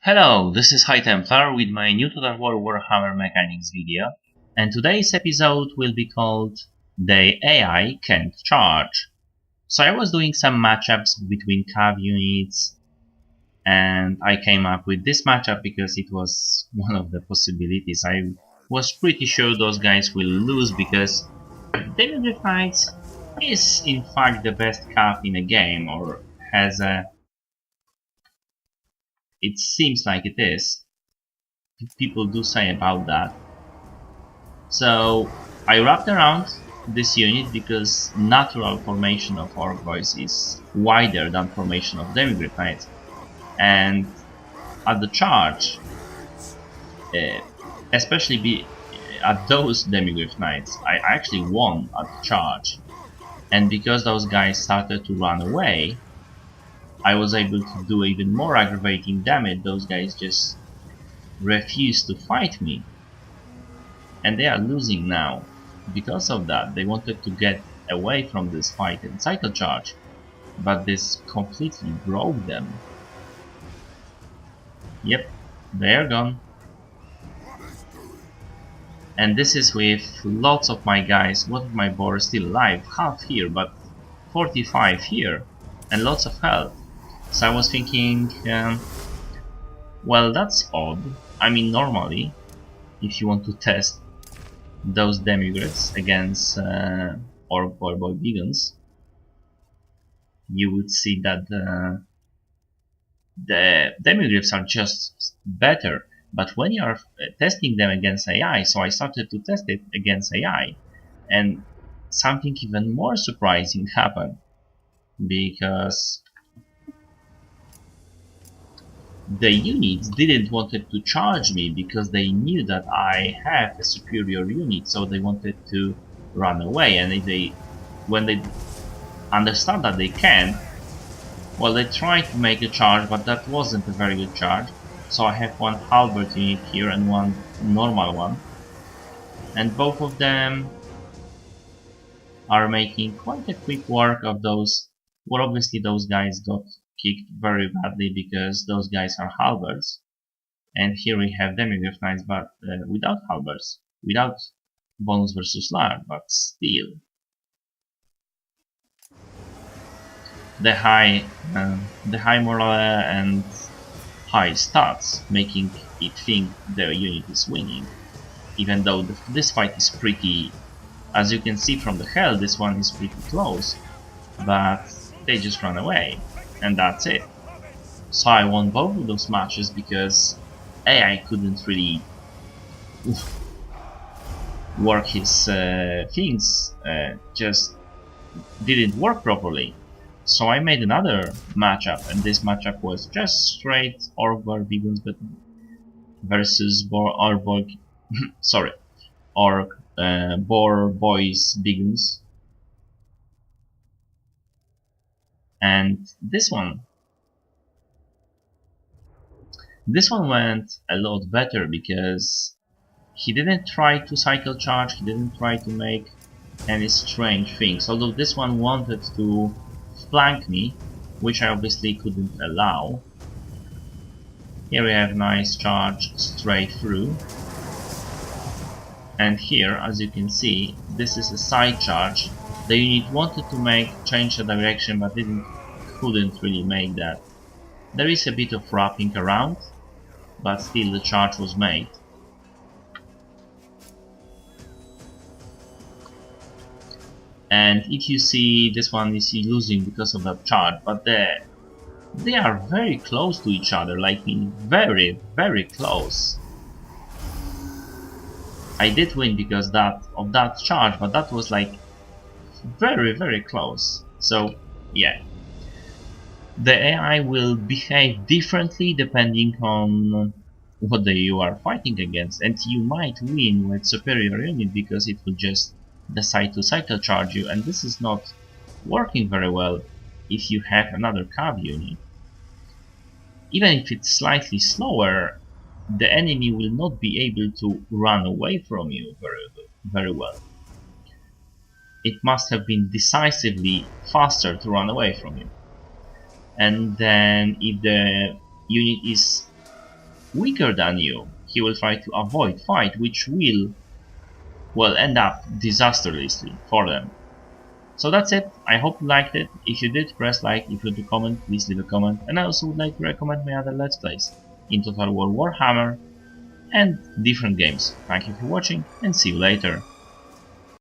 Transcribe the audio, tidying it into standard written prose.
Hello, this is High Templar with my new tutorial War Warhammer Mechanics video, and today's episode will be called The AI Can't Charge. So I was doing some matchups between cav units, and I came up with this matchup because it was one of the possibilities. I was pretty sure those guys will lose because David Knights is in fact the best cav in a game, or has a... it seems like it is. People do say about that. So I wrapped around this unit because natural formation of Orc Boys is wider than formation of Demigryph Knights, and at the charge, especially at those Demigryph Knights, I actually won at the charge, and because those guys started to run away, I was able to do even more aggravating damage. Those guys just refused to fight me, and they are losing now. Because of that, they wanted to get away from this fight and cycle charge, but this completely broke them. Yep, they are gone. And this is with lots of my guys. What of my boar is still alive, half here, but 45 here, and lots of health. So I was thinking, well, that's odd. I mean, normally, if you want to test those demigryphs against Orc Boy Vegans, you would see that the demigryphs are just better. But when you are testing them against AI, so I started to test it against AI, and something even more surprising happened, because the units didn't wanted to charge me because they knew that I have a superior unit, so they wanted to run away. And when they understand that they can, well, they tried to make a charge, but that wasn't a very good charge. So I have one halberd unit here and one normal one, and both of them are making quite a quick work of those. Well, obviously those guys got kicked very badly because those guys are halberds, and here we have Demigryph Knights, but without halberds, without bonus versus large, but still the high morale and high stats making it think their unit is winning, even though this fight is pretty, as you can see from the hell, this one is pretty close, but they just run away, and that's it. So I won both of those matches because AI couldn't really work his things, just didn't work properly. So I made another matchup, and this matchup was just straight Orc Vegans, but versus Boar Boys Vegans. And this one went a lot better because he didn't try to cycle charge, he didn't try to make any strange things, although this one wanted to flank me, which I obviously couldn't allow. Here we have nice charge straight through, and here, as you can see, this is a side charge. The unit wanted to change the direction, but couldn't really make that. There is a bit of wrapping around, but still the charge was made. And if you see, this one is losing because of that charge, but they are very close to each other, like very, very close. I did win because of that charge, but that was like very, very close. So yeah, the AI will behave differently depending on what you are fighting against, and you might win with superior unit because it will just decide to cycle charge you, and this is not working very well if you have another cav unit. Even if it's slightly slower, the enemy will not be able to run away from you very well. It must have been decisively faster to run away from you. And then if the unit is weaker than you, he will try to avoid fight, which will, well, end up disastrously for them. So that's it. I hope you liked it. If you did, press like. If you want to comment, please leave a comment. And I also would like to recommend my other Let's Plays in Total War Warhammer and different games. Thank you for watching and see you later.